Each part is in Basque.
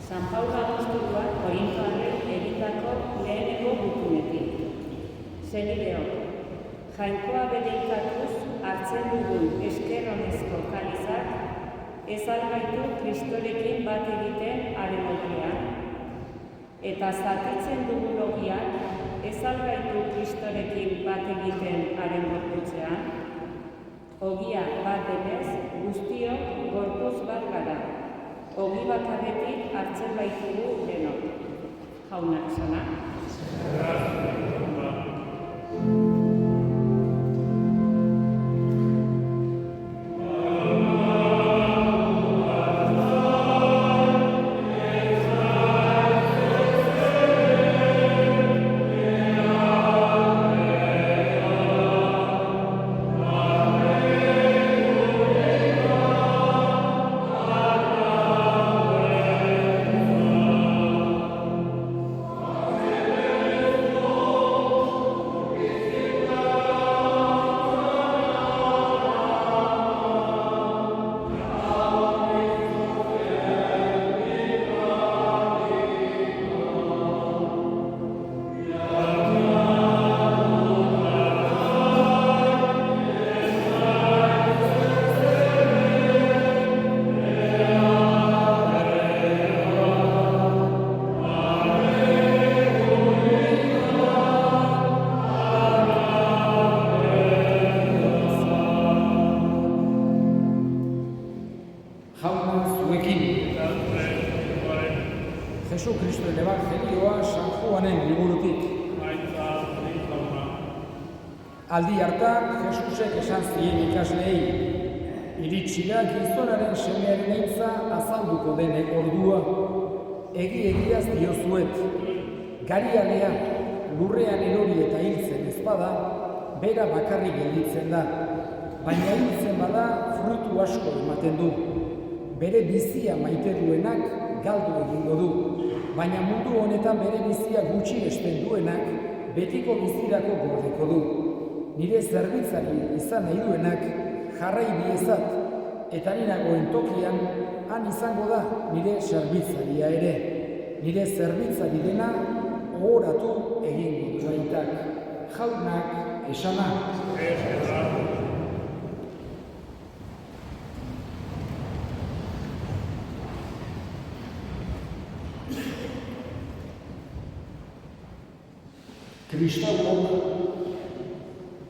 San Paulo apostoluak Korintoarren egindako lehenengo gutunetik. Senideok, jainkoa bedeinkatuz hartzen dugun esker honezko kalizak ez algaitu Kristorekin bat egiten haren ogian, eta zatitzen dugun logiak ez algaitu Kristorekin bat egiten haren gorputzean, ogia bat denez guztiok gorputz bat gara. Ogi bakarretik hartzen baitugu denok. Jaunak esana. Jesu Kristoen Evangelioa San Juanen liburutik. Aldi hartan, Jesusek esan zien ikasleei, iritsi da gizonaren semearen eitza azalduko dene ordua, egiaz diozuet, garialea, lurrean erori eta hiltzen ezpada, bera bakarrik gelditzen da, baina hiltzen bada frutu asko ematen du. Bere bizia maite duenak galdu egingo du, baina mundu honetan bere bizia gutxi esten duenak betiko bizirako gordeko du. Nire zerbitzari izan nahi duenak jarrai biezat, eta ni nagoen tokian han izango da nire zerbitzaria ere. Nire zerbitzari dena ohoratu egingo du aitak. Jaunak esana. Kristauok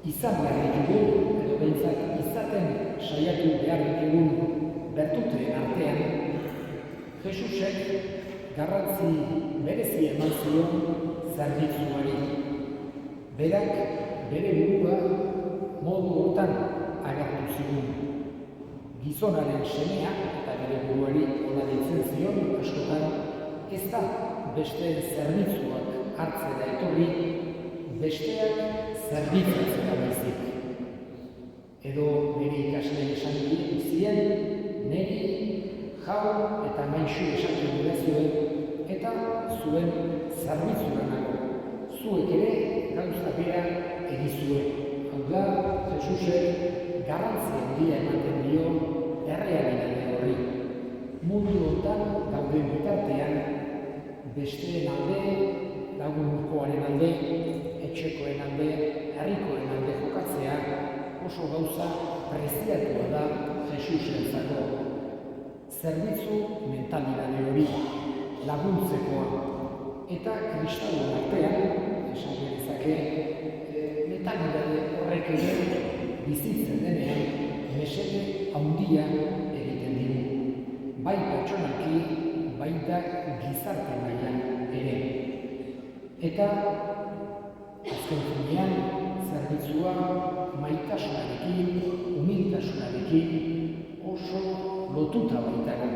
izan behar ditugu, edo behintzat izaten saiatu behar ditugun bertuteen artean, Jesusek garrantzi berezi eman zion zerbitzuari. Berak bere burua modu hortan agertu zigun. Gizonaren semea eta bere buruari hola deitzen zion askotan, ez da beste zerbitzuak hartzera etorri, besteak zerbitzatzera baizik. Edo nire ikasleen esan zien, niri jau eta maixu esaten dudazuen, eta zuen zerbitzura nago. Zuek ere gauza bera egizue. Hau da, Jesusek garrantzi handia ematen dio errealitate horri. Mundu honetan gauden bitartean, besteen alde, lagunkoaren alde, etxekoen alde, herrikoen alde jokatzea oso gauza preziatua da Jesusentzako. Zerbitzu mentalidade hori, laguntzekoa, eta kristauen artean, esan genezake, mentalidade horrek ere bizitzen denean mesede handia egiten digu. Bai pertsonalki, baita gizarte mailan ere. Eta azken finean, zerbitzua maitasunarekin, humiltasunarekin oso lotuta baitago.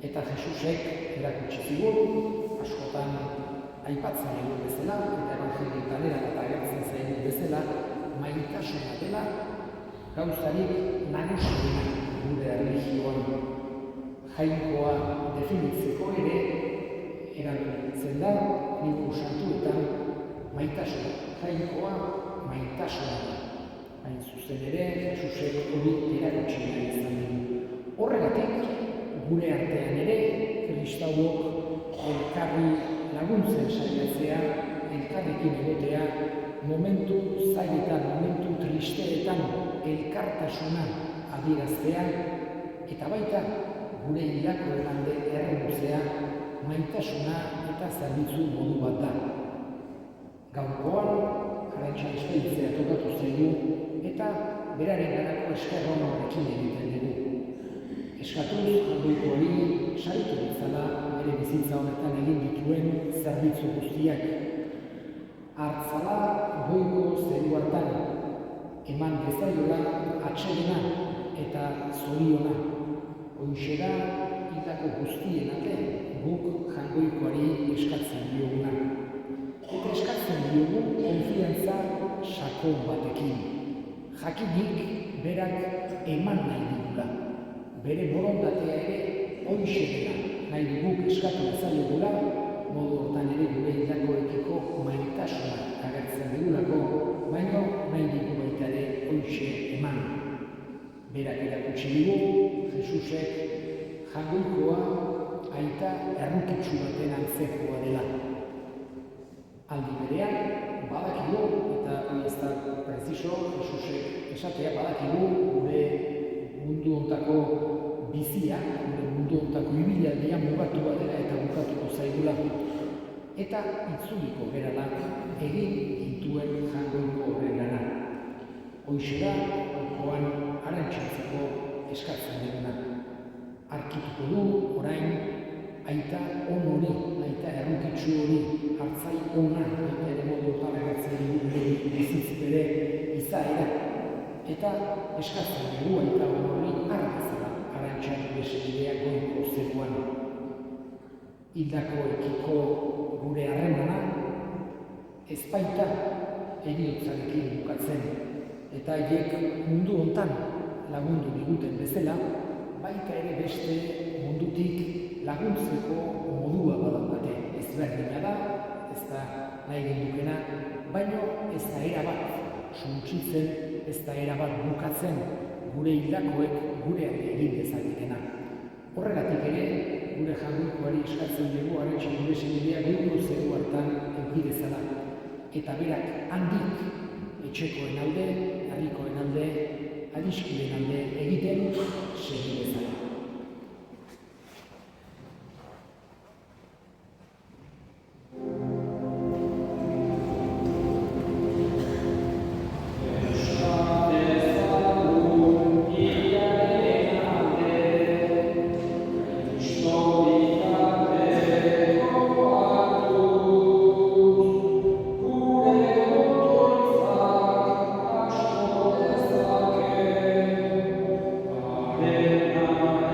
Eta Jesusek erakutsi zigun, askotan aipatzen egun bezala, eta evangelietan eta agertzen zaien bezala, maitasuna dela gauzarik nagusiena gure erlijioan. Jainkoa definitzeko ere erabiltzen da, liburu santuetan maitasuna. Jainkoa maitasuna da. Hain zuzen ere, Jesusek hori erakutsi nahi izan du. Horregatik, gure artean ere, kristauok elkarrekin egotea, momentu zailetan, momentu tristeetan elkartasuna adieraztea, eta baita gure hildakoen alde errenutzea, maitasuna eta zerbitzu modu bat da. Gaurkoan, Arantxa Espeitzea tokatu zaigu, eta beraren garako esker ona horrekin egiten dugu. Eskatuz, Goikoari saritu ditzala bere bizitza honetan egin dituen zerbitzu guztiak. Hartzala Goiko zeru hartan, eman dezaiola atsedena eta zoriona. Hoixe da, hildako guztien alde, guk Jangoikoari eskatzen dioguna. Eta eskatzen diogu konfiantza sakon batekin. Jakinik berak eman nahi digula. Bere borondatea ere hoixe dela nahi duguk eskatu ezaiogula, modu hortan ere gure hildakoekiko maitasuna agertzen digulako, baina nahi digu baita ere hoixe eman. Berak erakutsi digu, Jesusek Jangoikoa aita errukitsu baten antzekoa dela. Aldi berean, badakigu, eta hori ez da preziso, Jesusek esatea badakigu gure mundu hontako bizia, gure mundu hontako ibilaldia mugatua dela eta bukatuko zaigula. Eta itzuliko gerala egin dituen Jangoiko horregana. Hoixe da, gaurkoan Arantxatzeko eskatzen duguna. Arkituko du, orain, aita on hori, aita errukitsu hori, hartzai ona, aita ere modu hortan agertzen dugu bere bizitz bere izaera. Eta eskatzen dugu aita on hori argazela, Arantxa gure segidea Goiko zeruan. Hildakoekiko gure harremana, ez baita heriotzarekin bukatzen, eta haiek mundu hontan lagundu diguten bezala, baita ere beste mundutik laguntzeko modua badaukate. Ezberdina da, ez da nahi gendukena, baina ez da erabat suntsitzen, ez da erabat bukatzen gure hildakoek gure egin dezaketena. Horregatik ere, gure Jangoikoari eskatzen dugu Arantxa gure segidea Goiko zeru hartan eduki dezala. Eta berak handik etxekoen alde, herrikoen alde, adiskideen alde egiten segi dezala. Amen.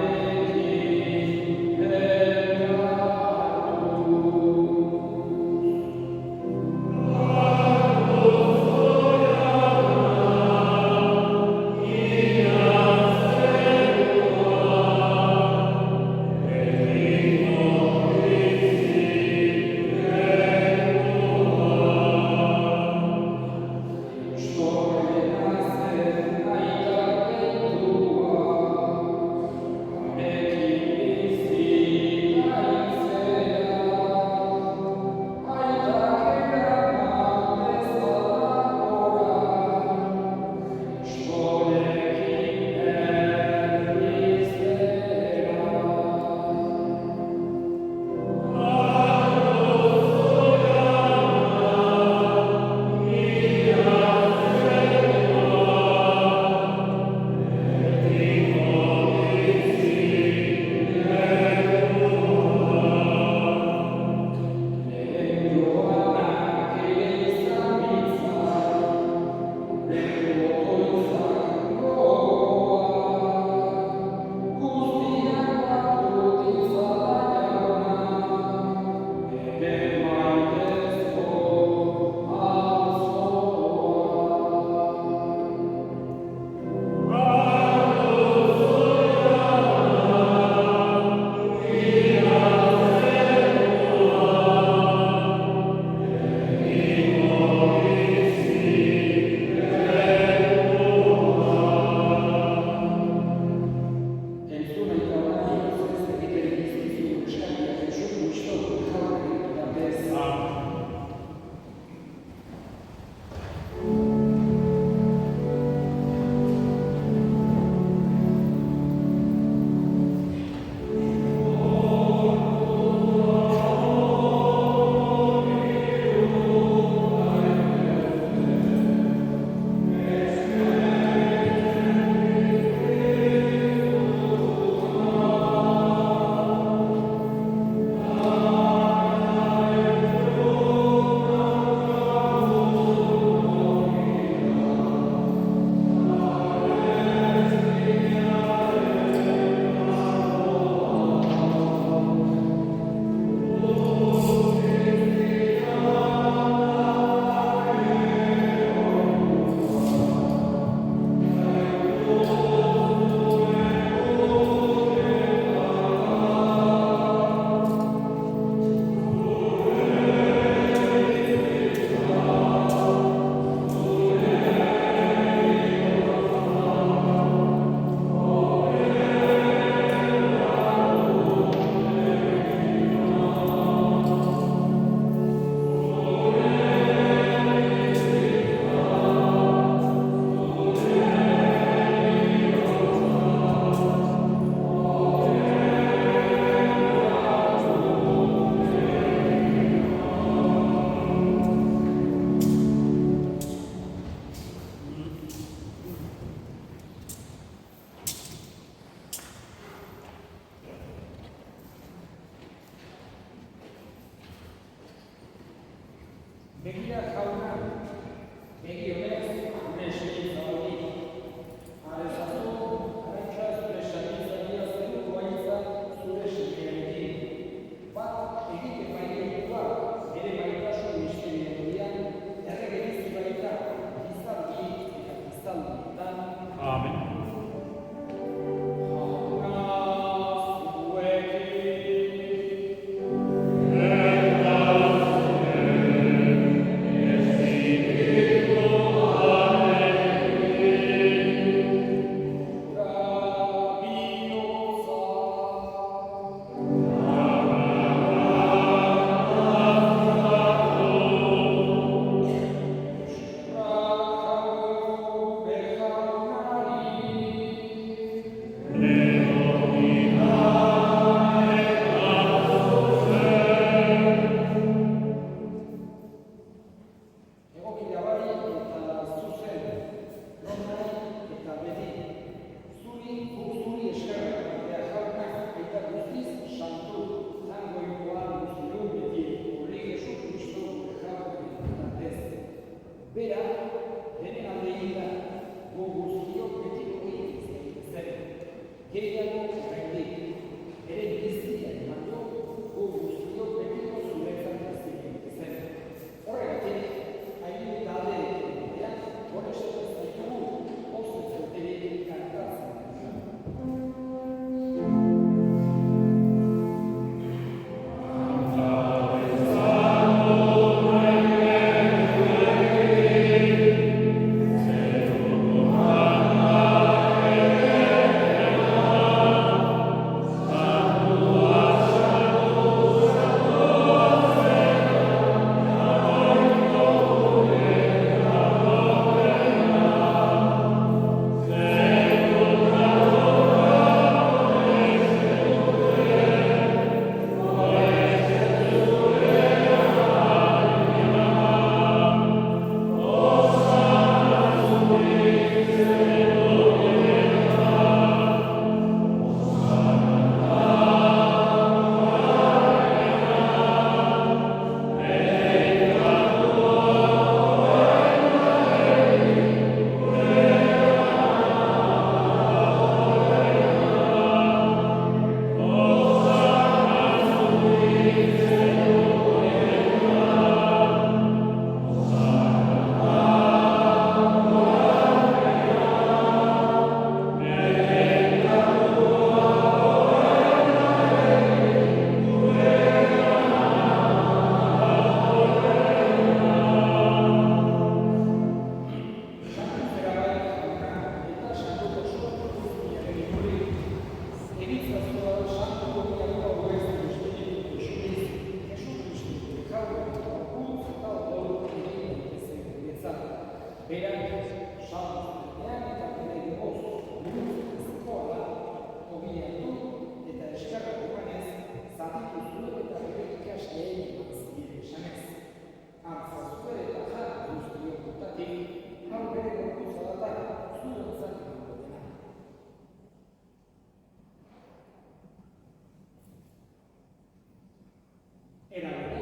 Era